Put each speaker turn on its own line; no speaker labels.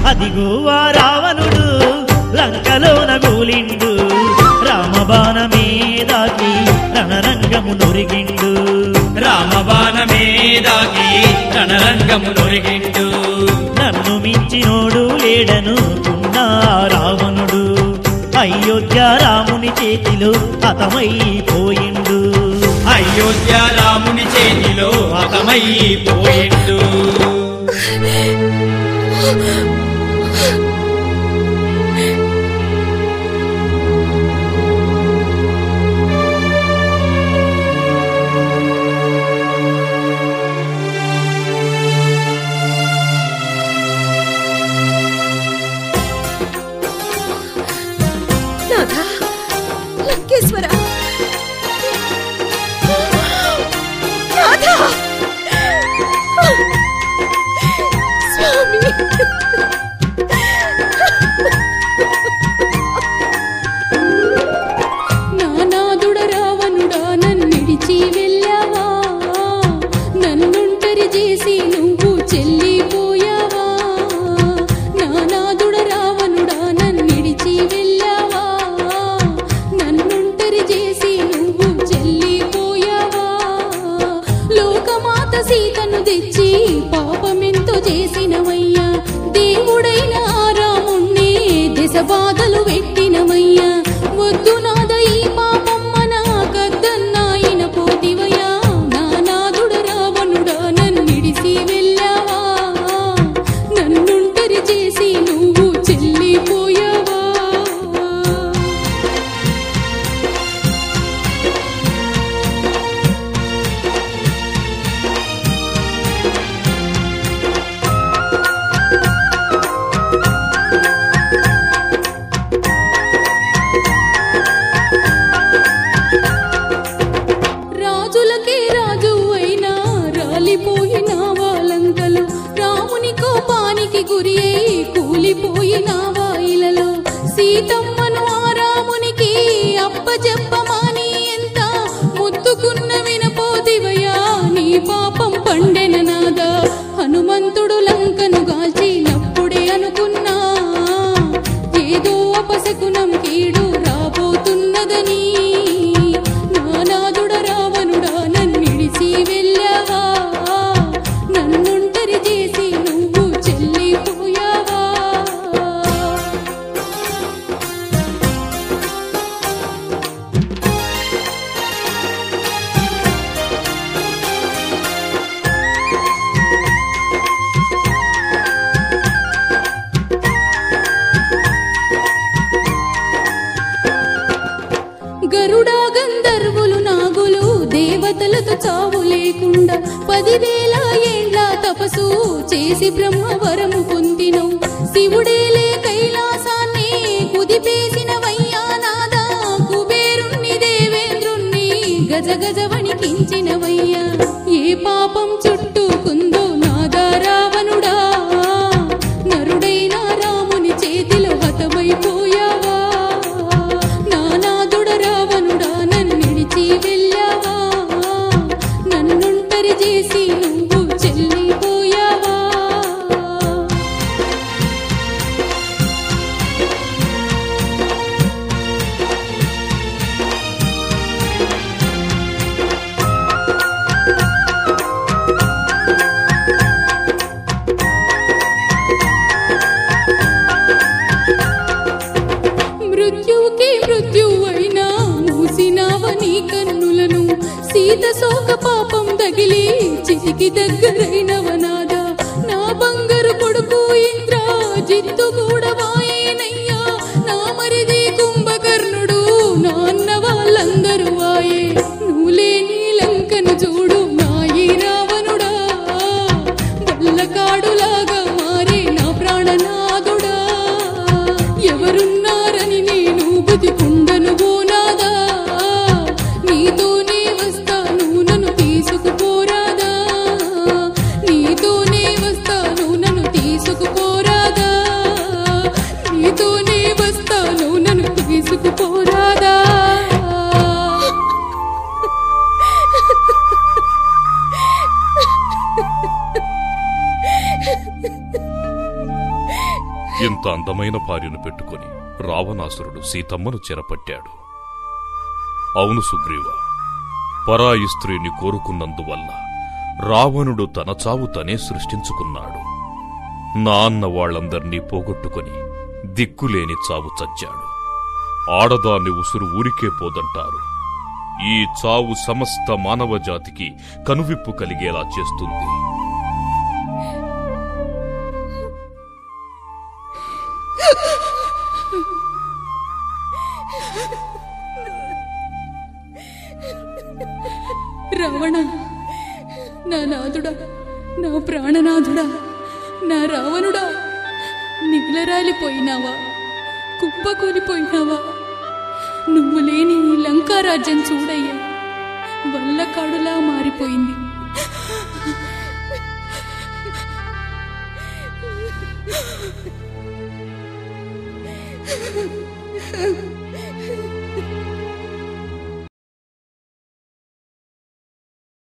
అదిగో ఆ రావణుడు లంకలోన గూలిండు రామబాణమే దాకి రణరంగము నొరిగిండు
రామబాణమే దాకి రణరంగము నొరిగిండు
నన్ను మించినోడు లేడనుకున్నా రావణుడు అయోధ్య రాముని చేతిలో హతమైపోయిండు
అయోధ్య రాముని చేతిలో హతమైపోయిండు
లంకేశ్వరా స్వామి నానాదుడ రావణుడా నన్నిడిచి వెళ్ళావా నన్నుంటరి చేసి నువ్వు చెల్లిపోయావా నానాదుడ రావణుడా నన్నిడిచి వెళ్ళావా నన్నుంటరి చేసి నువ్వు చెల్లిపోయావా లోకమాత సీతను తెచ్చి పాపమెంతో చేసినవయ్యా దేవుడైన రాముణ్ణి దశ బాధలు పెట్టినవయ్యా వద్దు నాద ఈ పాపమ్మ నాకద్దన్నాయిన పోతివయ్యా నానాదుడ రావణుడా నన్నిడిసి వెళ్ళావా నన్నుంటరి చేసి నువ్వు చెల్లిపోయావా రాజులకే రాజు అయినా రాలిపోయిన వాలంకలు రాముని కోపానికి గురి అయి కూలిపోయిన వాయిలలో సీతమ్మను ఆ రామునికి అప్పచెప్పమాని ఎంత ముత్తుకున్న వినపోదివయా నీ పాపం పండెన నాదా హనుమంతుడు లంకను గాల్చినప్పుడే అనుకున్నా ఏదో అపశకునం కీడు రాబోతున్నదని నానాదుడ రావణుడా నన్నిడిసి వెళ్ళావా నన్నుంటరి చేసి నువ్వు చెల్లిపోయావా గరుడా గంధర్వులు నాగులు దేవతలతో చావు లేకుండా 10,000 ఏండ్ల తపసు చేసి బ్రహ్మవరము పొందినవు శివుడేలే కైలాసాన్ని కుదిపేసిన వయ్యానాదా కుబేరుణ్ణి దేవేంద్రుణ్ణి గజ గజ వణికించినవయ్యా ఏ పాపం చుట్టుకుందో నాదా రావణుడా నరుడైన రాముని చేతిలో హతమైపోయావా నానాదుడ రావణుడా నన్నిడిచి వెళ్ళావా నన్నుంటరి చేసి నువ్వు చెల్లిపోయావా మృత్యువుకి మృత్యువైనా మూసినావని కన్నులను సీత శోక పాపం తగిలి చితికి దగ్గరైనవనాదా నా బంగారు కొడుకు ఇంద్ర జిత్తు కూడా వాయేనయ్యా నా మరిది కుంభకర్ణుడు నాన్న వాళ్ళందరూ వాయే నువ్వు లేని లంకను చూడు నాయి రావణుడా వల్లకాడులాగా మారే నా ప్రాణనాథుడా ఎవరున్నారని నేను బతికుండను గోనాదా నీతోనే వస్తాను నన్ను తీసుకుపోరాదా
ఇంత అందమైన భార్యను పెట్టుకుని రావణాసురుడు సీతమ్మను చెరపట్టాడు. అవును సుగ్రీవ, పరాయి స్త్రీని కోరుకున్నందువల్ల రావణుడు తన చావు తనే సృష్టించుకున్నాడు. నా అన్న వాళ్లందర్నీ పోగొట్టుకుని దిక్కులేని చావు చచ్చాడు. ఆడదాన్ని ఉసురు ఊరికే పోదంటారు. ఈ చావు సమస్త మానవ జాతికి కనువిప్పు కలిగేలా చేస్తుంది.
రావణ, నా నాథుడా, నా ప్రాణనాథుడా, నా రావణుడా, నీలరాలిపోయినావా, కుప్పకూలిపోయినావా? నువ్వు లేని ఈ లంకారాజ్యం చూడయ్యా, వల్లకాడులా మారిపోయింది.